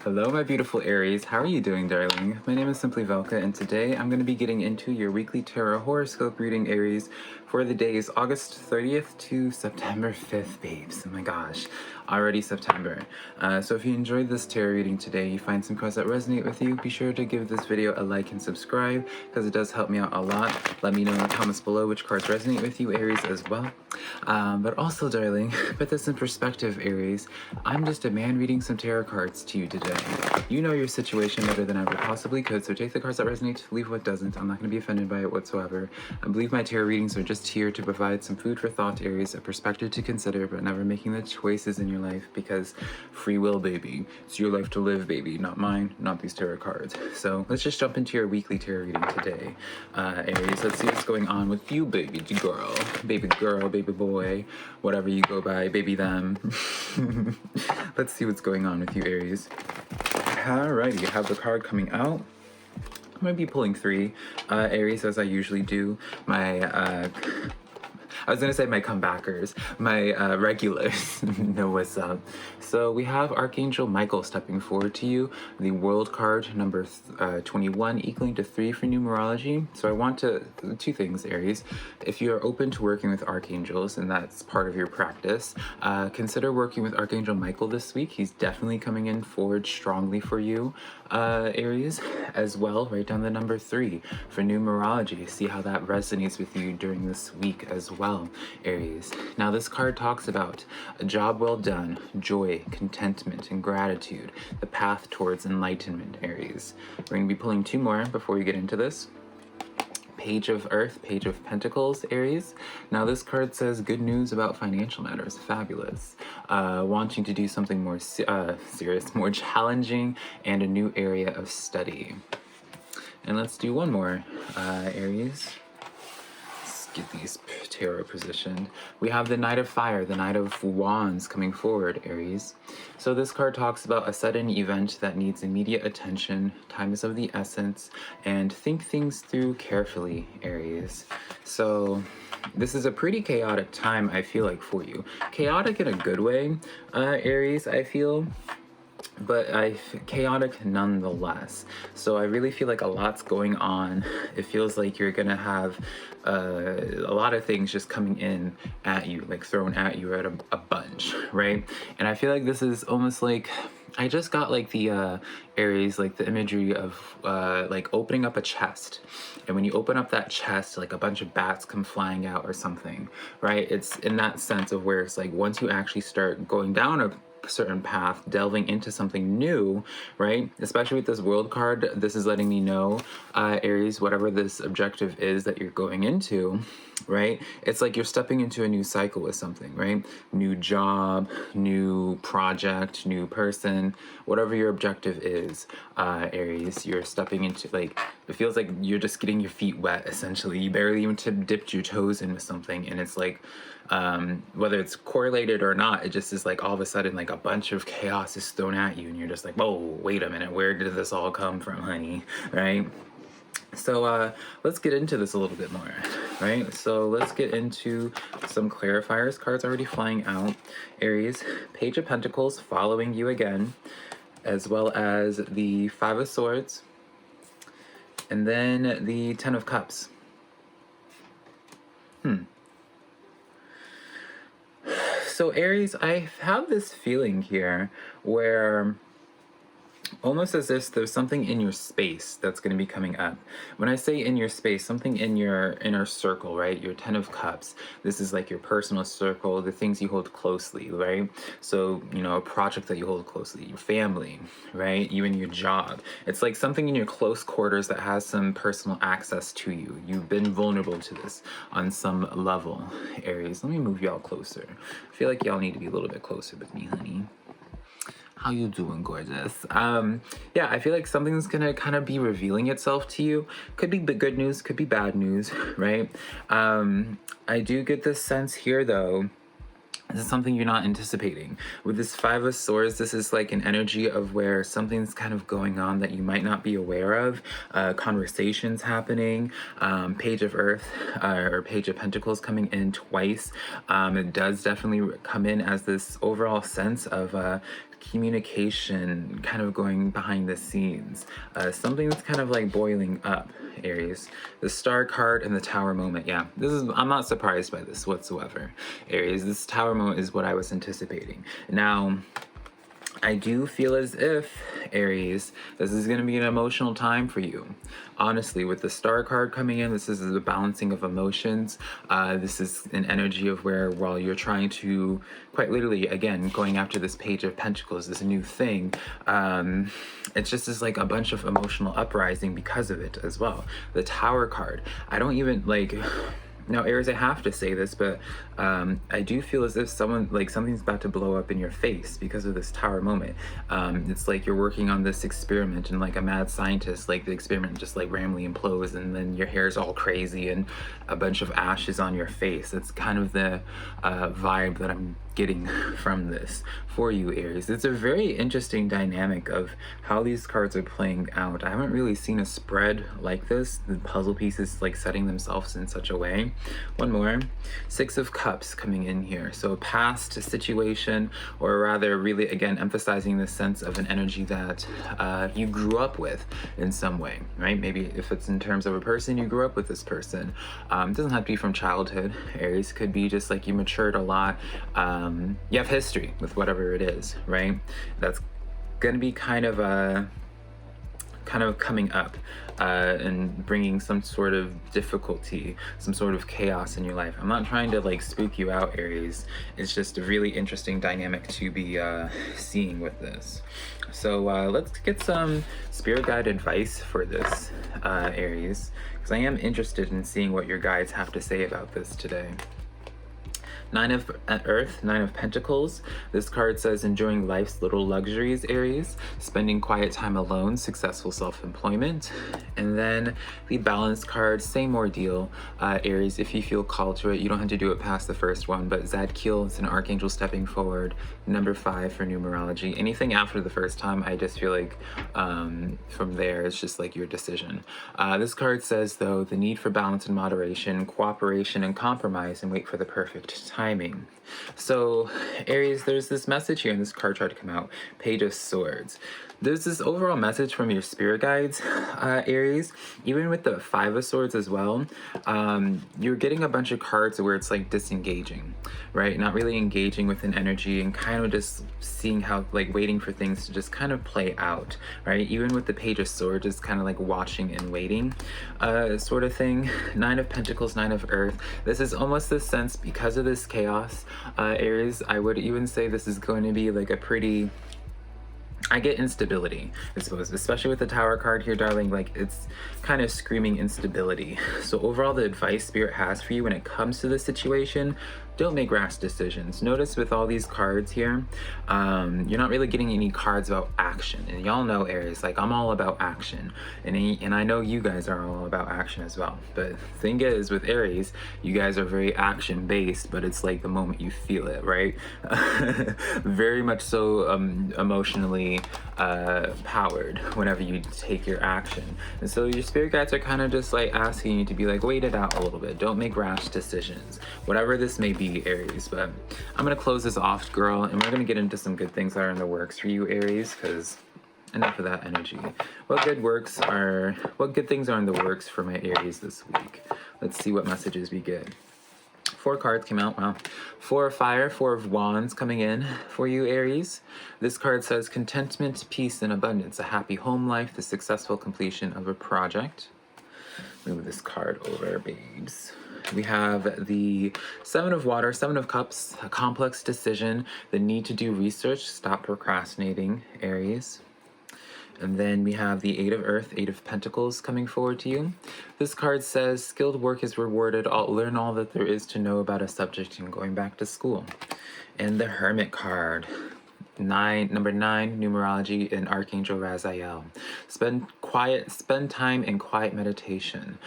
Hello, my beautiful Aries. How are you doing, darling? My name is SimplyVelca, and today I'm going to be getting into your weekly tarot horoscope reading, Aries, for the days August 30th to September 5th, babes. Oh my gosh, already September. So if you enjoyed this tarot reading today, you find some cards that resonate with you, be sure to give this video a like and subscribe, because it does help me out a lot. Let me know in the comments below which cards resonate with you, Aries, as well. But also, darling, put this in perspective, Aries. I'm just a man reading some tarot cards to you today. You know your situation better than I ever possibly could, so take the cards that resonate, leave what doesn't. I'm not going to be offended by it whatsoever. I believe my tarot readings are just here to provide some food for thought, Aries, a perspective to consider, but never making the choices in your life, because free will, baby. It's your life to live, baby, not mine, not these tarot cards. So let's just jump into your weekly tarot reading today, Aries. Let's see what's going on with you, baby girl, baby boy, whatever you go by, baby them. Let's see what's going on with you, Aries. Alrighty, you have the card coming out. I'm going to be pulling three, Aries, as I usually do. I was going to say my comebackers, my regulars know what's up. So we have Archangel Michael stepping forward to you, the World card, number 21, equaling to 3 for numerology. So I want two things, Aries. If you're open to working with archangels, and that's part of your practice, consider working with Archangel Michael this week. He's definitely coming in forward strongly for you, Aries. As well, write down the number 3 for numerology. See how that resonates with you during this week as well, Aries. Now this card talks about a job well done, joy, contentment, and gratitude, the path towards enlightenment, Aries. We're going to be pulling 2 more before we get into this. Page of Earth, Page of Pentacles, Aries. Now this card says good news about financial matters. Fabulous. Wanting to do something more serious, more challenging, and a new area of study. And let's do one more, Aries. Get these tarot positioned. We have the Knight of Fire, the Knight of Wands coming forward, Aries. So this card talks about a sudden event that needs immediate attention, time is of the essence, and think things through carefully, Aries. So this is a pretty chaotic time, I feel like, for you. Chaotic in a good way, Aries, I feel. But chaotic nonetheless. So I really feel like a lot's going on. It feels like you're gonna have a lot of things just coming in at you, like thrown at you at a bunch, right? And I feel like this is almost like, I just got like the Aries, like the imagery of like opening up a chest, and when you open up that chest, like a bunch of bats come flying out or something, right? It's in that sense of where it's like once you actually start going down a certain path, delving into something new, right? Especially with this World card, this is letting me know, Aries, whatever this objective is that you're going into, right? It's like you're stepping into a new cycle with something, right? New job, new project, new person, whatever your objective is, Aries, you're stepping into, like, it feels like you're just getting your feet wet, essentially. You barely even dipped your toes into something, and it's like, whether it's correlated or not, it just is like all of a sudden like a bunch of chaos is thrown at you, and you're just like, whoa, wait a minute, where did this all come from, honey, right? So let's get into this a little bit more, right? So let's get into some clarifiers. Cards already flying out, Aries. Page of Pentacles following you again, as well as the 5 of Swords, and then the 10 of Cups. So Aries, I have this feeling here where almost as if there's something in your space that's going to be coming up. When I say in your space, something in your inner circle, right? Your 10 of Cups. This is like your personal circle, the things you hold closely, right? So, you know, a project that you hold closely, your family, right? Even your job. It's like something in your close quarters that has some personal access to you. You've been vulnerable to this on some level, Aries. Let me move y'all closer. I feel like y'all need to be a little bit closer with me, honey. How you doing, gorgeous? Yeah, I feel like something's gonna kind of be revealing itself to you. Could be good news, could be bad news, right? I do get this sense here, though, this is something you're not anticipating. With this 5 of Swords, this is like an energy of where something's kind of going on that you might not be aware of. Conversations happening. Page of Earth or Page of Pentacles coming in twice. It does definitely come in as this overall sense of communication kind of going behind the scenes. Something that's kind of like boiling up, Aries. The Star card and the Tower moment. Yeah, I'm not surprised by this whatsoever, Aries. This Tower moment is what I was anticipating. Now, I do feel as if, Aries, this is going to be an emotional time for you. Honestly, with the Star card coming in, this is the balancing of emotions. This is an energy of where, while you're trying to, quite literally, again, going after this Page of Pentacles, this new thing, it's just as like a bunch of emotional uprising because of it as well. The Tower card, I don't even like... Now, Aries, I have to say this, but I do feel as if something's about to blow up in your face because of this Tower moment. It's like you're working on this experiment and like a mad scientist, like the experiment just like randomly implodes and then your hair's all crazy and a bunch of ashes on your face. It's kind of the vibe that I'm getting from this for you, Aries. It's a very interesting dynamic of how these cards are playing out. I haven't really seen a spread like this, the puzzle pieces like setting themselves in such a way. One more. Six of Cups coming in here. So a past situation, or rather really, again, emphasizing the sense of an energy that you grew up with in some way, right? Maybe if it's in terms of a person, you grew up with this person. It doesn't have to be from childhood, Aries. Could be just like you matured a lot. You have history with whatever it is, right? That's going to be kind of coming up and bringing some sort of difficulty, some sort of chaos in your life. I'm not trying to like spook you out, Aries. It's just a really interesting dynamic to be seeing with this. So let's get some spirit guide advice for this, Aries, because I am interested in seeing what your guides have to say about this today. Nine of Earth, Nine of Pentacles. This card says enjoying life's little luxuries, Aries. Spending quiet time alone, successful self-employment. And then the Balance card, same ordeal, Aries. If you feel called to it, you don't have to do it past the first one, but Zadkiel, it's an archangel stepping forward. Number 5 for numerology. Anything after the first time, I just feel like from there, it's just like your decision. This card says, though, the need for balance and moderation, cooperation and compromise, and wait for the perfect timing. So, Aries, there's this message here, and this card tried to come out. Page of Swords. There's this overall message from your spirit guides, Aries, even with the Five of Swords as well. You're getting a bunch of cards where it's like disengaging, right? Not really engaging with an energy and kind of just seeing how, like, waiting for things to just kind of play out, right? Even with the Page of Swords, it's kind of like watching and waiting sort of thing. Nine of Pentacles, Nine of Earth. This is almost the sense, because of this chaos, Aries, I would even say this is going to be like a pretty... I get instability, I suppose, especially with the Tower card here, darling. Like, it's kind of screaming instability. So overall, the advice Spirit has for you when it comes to this situation, don't make rash decisions. Notice with all these cards here, you're not really getting any cards about action. And y'all know, Aries, like, I'm all about action. And I know you guys are all about action as well. But thing is, with Aries, you guys are very action-based, but it's like the moment you feel it, right? Very much so emotionally powered whenever you take your action. And so your spirit guides are kind of just like asking you to be like, wait it out a little bit. Don't make rash decisions, whatever this may be, Aries. But I'm gonna close this off, girl, and we're gonna get into some good things that are in the works for you, Aries, because enough of that energy. What good things are in the works for my Aries this week? Let's see what messages we get. 4 cards came out. Wow. 4 of Fire, 4 of Wands coming in for you, Aries. This card says contentment, peace, and abundance, a happy home life, the successful completion of a project. Move this card over, babes. We have the 7 of Water, 7 of Cups, a complex decision, the need to do research, stop procrastinating, Aries. And then we have the 8 of Earth, 8 of Pentacles coming forward to you. This card says, skilled work is rewarded. Learn all that there is to know about a subject and going back to school. And the Hermit card, number 9, numerology, and Archangel Raziel. Spend time in quiet meditation.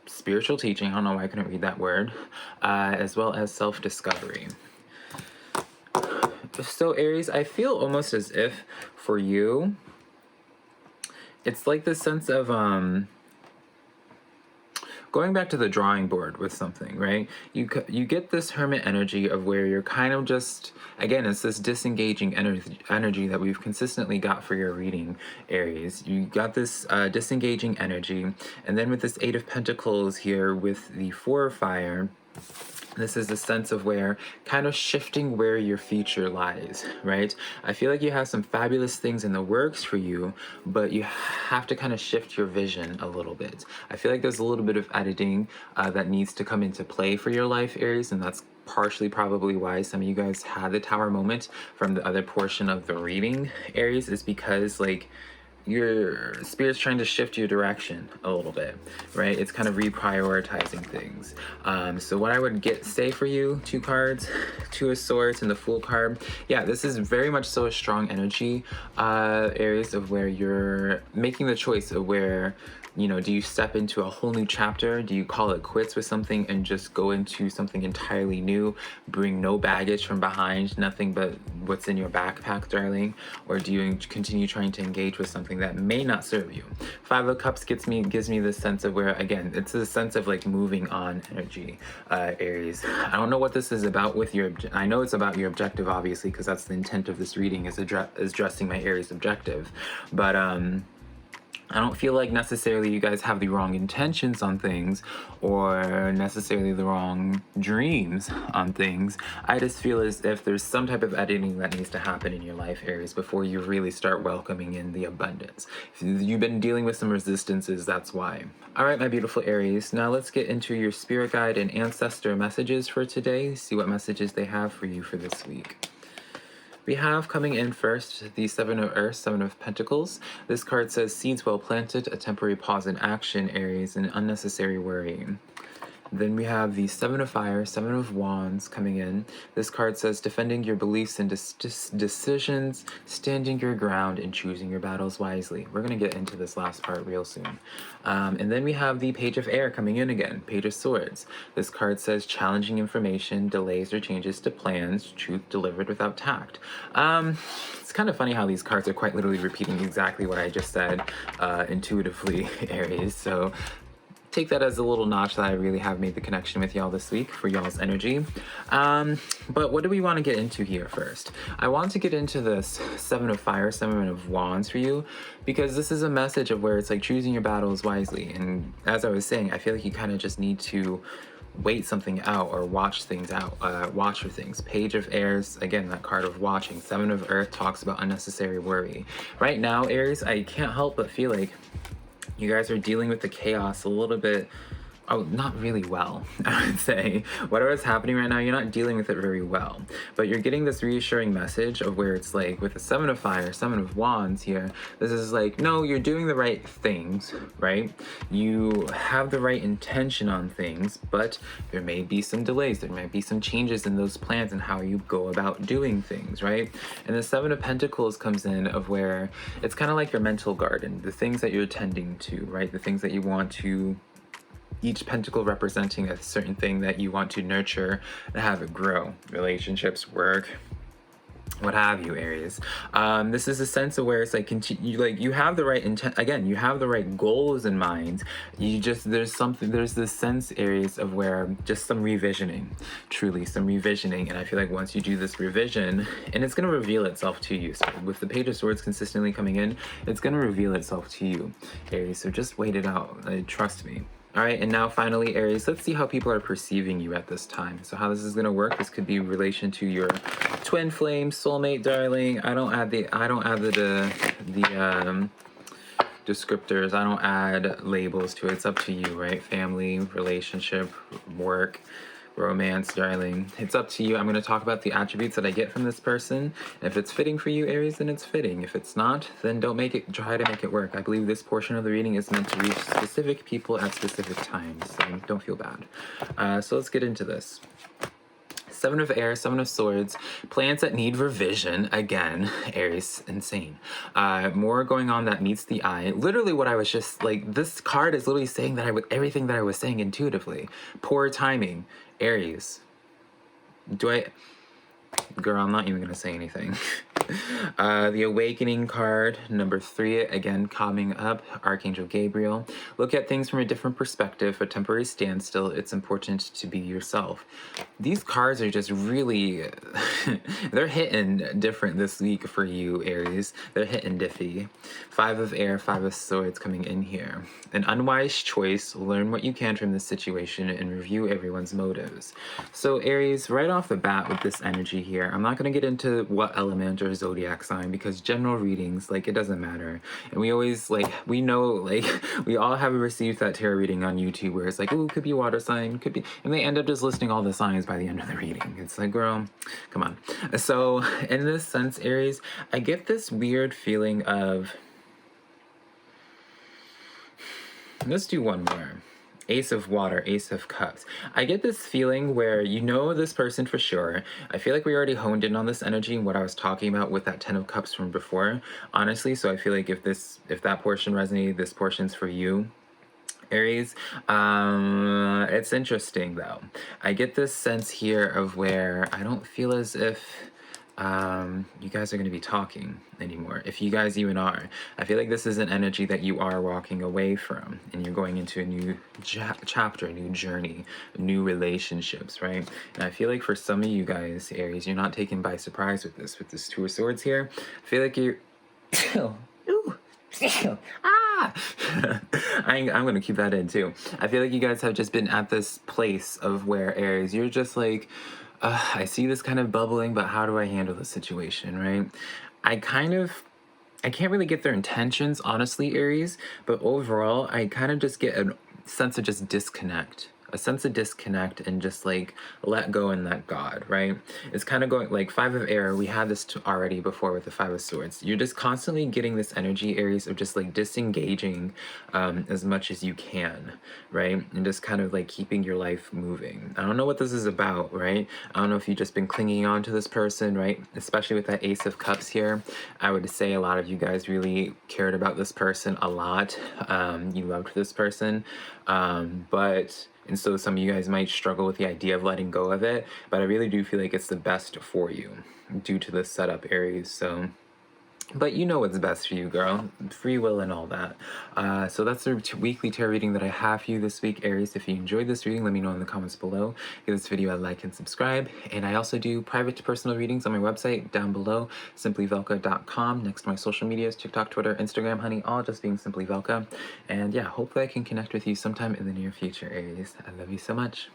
Spiritual teaching, I don't know why I couldn't read that word, as well as self-discovery. So Aries, I feel almost as if for you, it's like this sense of going back to the drawing board with something, right? You get this hermit energy of where you're kind of just, again, it's this disengaging energy that we've consistently got for your reading, Aries. You got this disengaging energy, and then with this Eight of Pentacles here with the Four of Fire, this is a sense of where kind of shifting where your future lies, right? I feel like you have some fabulous things in the works for you, but you have to kind of shift your vision a little bit. I feel like there's a little bit of editing that needs to come into play for your life, Aries, and that's partially probably why some of you guys had the Tower moment from the other portion of the reading, Aries, is because like your spirit's trying to shift your direction a little bit, right? It's kind of reprioritizing things. So what I would say for you, 2 cards, Two of Swords and the Fool card. Yeah, this is very much so a strong energy, Aries, of where you're making the choice of where, you know, do you step into a whole new chapter? Do you call it quits with something and just go into something entirely new, bring no baggage from behind, nothing but what's in your backpack, darling? Or do you continue trying to engage with something that may not serve you? Five of Cups gives me this sense of where, again, it's a sense of like moving on energy, Aries. I don't know what this is about with your, I know it's about your objective, obviously, because that's the intent of this reading, is addressing my Aries objective. But, I don't feel like necessarily you guys have the wrong intentions on things or necessarily the wrong dreams on things. I just feel as if there's some type of editing that needs to happen in your life, Aries, before you really start welcoming in the abundance. If you've been dealing with some resistances, that's why. All right, my beautiful Aries. Now let's get into your spirit guide and ancestor messages for today. See what messages they have for you for this week. We have coming in first the Seven of Earth, Seven of Pentacles. This card says, seeds well planted, a temporary pause in action, Aries, and unnecessary worrying. Then we have the Seven of Fire, Seven of Wands coming in. This card says, defending your beliefs and decisions, standing your ground, and choosing your battles wisely. We're going to get into this last part real soon. And then we have the Page of Air coming in again, Page of Swords. This card says, challenging information, delays or changes to plans, truth delivered without tact. It's kind of funny how these cards are quite literally repeating exactly what I just said intuitively, Aries. So take that as a little notch that I really have made the connection with y'all this week for y'all's energy. But what do we want to get into here first? I want to get into this Seven of Fire, Seven of Wands for you, because this is a message of where it's like choosing your battles wisely. And as I was saying, I feel like you kind of just need to wait something out or watch things out, watch for things. Page of Airs, again, that card of watching. Seven of Earth talks about unnecessary worry. Right now, Aries, I can't help but feel like you guys are dealing with the chaos a little bit, not really well, I would say. Whatever's happening right now, you're not dealing with it very well. But you're getting this reassuring message of where it's like, with the Seven of Fire, Seven of Wands here, this is like, no, you're doing the right things, right? You have the right intention on things, but there may be some delays. There might be some changes in those plans and how you go about doing things, right? And the Seven of Pentacles comes in of where it's kind of like your mental garden, the things that you're tending to, right? The things that you want to, each pentacle representing a certain thing that you want to nurture and have it grow. Relationships, work, what have you, Aries. This is a sense of where it's like, you have the right intent, again, you have the right goals in mind. You just, there's this sense, Aries, of where just some revisioning, truly some revisioning. And I feel like once you do this revision, and it's going to reveal itself to you. So with the Page of Swords consistently coming in, it's going to reveal itself to you, Aries. So just wait it out. Trust me. All right, and now finally, Aries, let's see how people are perceiving you at this time. So how this is gonna work, this could be in relation to your twin flame, soulmate, darling. I don't add the descriptors. I don't add labels to it. It's up to you, right? Family, relationship, work, romance, darling. It's up to you. I'm going to talk about the attributes that I get from this person. If it's fitting for you, Aries, then it's fitting. If it's not, then don't try to make it work. I believe this portion of the reading is meant to reach specific people at specific times, so don't feel bad. So let's get into this. Seven of Air, Seven of Swords, plans that need revision. Again, Aries, insane. More going on that meets the eye. Literally what I was just like, this card is literally saying that everything that I was saying intuitively. Poor timing, Aries. Girl, I'm not even gonna say anything. The Awakening card, number 3, again, coming up, Archangel Gabriel. Look at things from a different perspective, a temporary standstill. It's important to be yourself. These cards are just really, they're hitting different this week for you, Aries. They're hitting diffy. 5 of Air, 5 of Swords coming in here. An unwise choice, learn what you can from this situation and review everyone's motives. So Aries, right off the bat with this energy here, I'm not going to get into what element or zodiac sign because general readings, like, it doesn't matter. And we always, like, we know, like, we all have received that tarot reading on YouTube where it's like, oh, could be water sign, could be, and they end up just listing all the signs by the end of the reading. It's like, girl, come on. So in this sense, Aries, I get this weird feeling of, let's do one more. Ace of Water, Ace of Cups. I get this feeling where you know this person for sure. I feel like we already honed in on this energy and what I was talking about with that 10 of Cups from before, honestly. So I feel like if that portion resonated, this portion's for you, Aries. It's interesting though. I get this sense here of where I don't feel as if you guys are going to be talking anymore, if you guys even are. I feel like this is an energy that you are walking away from and you're going into a new chapter, a new journey, new relationships, right? And I feel like for some of you guys, Aries, you're not taken by surprise with this 2 of Swords here. I feel like you're I'm gonna keep that in too. I feel like you guys have just been at this place of where, Aries, you're just like, I see this kind of bubbling, but how do I handle the situation, right? I can't really get their intentions, honestly, Aries, but overall, I kind of just get a sense of just disconnect. A sense of disconnect and just like let go and let God, right? It's kind of going like 5 of Air. We had this already before with the 5 of Swords. You're just constantly getting this energy, Aries, of just like disengaging as much as you can, right? And just kind of like keeping your life moving. I don't know what this is about, right? I don't know if you've just been clinging on to this person, right? Especially with that Ace of Cups here. I would say a lot of you guys really cared about this person a lot. You loved this person, and so some of you guys might struggle with the idea of letting go of it, but I really do feel like it's the best for you due to this setup, Aries. So, but you know what's best for you, girl. Free will and all that. So that's the weekly tarot reading that I have for you this week, Aries. If you enjoyed this reading, let me know in the comments below. Give this video a like and subscribe. And I also do private to personal readings on my website down below, SimplyVelca.com. Next to my social medias, TikTok, Twitter, Instagram, honey, all just being SimplyVelca. And yeah, hopefully I can connect with you sometime in the near future, Aries. I love you so much.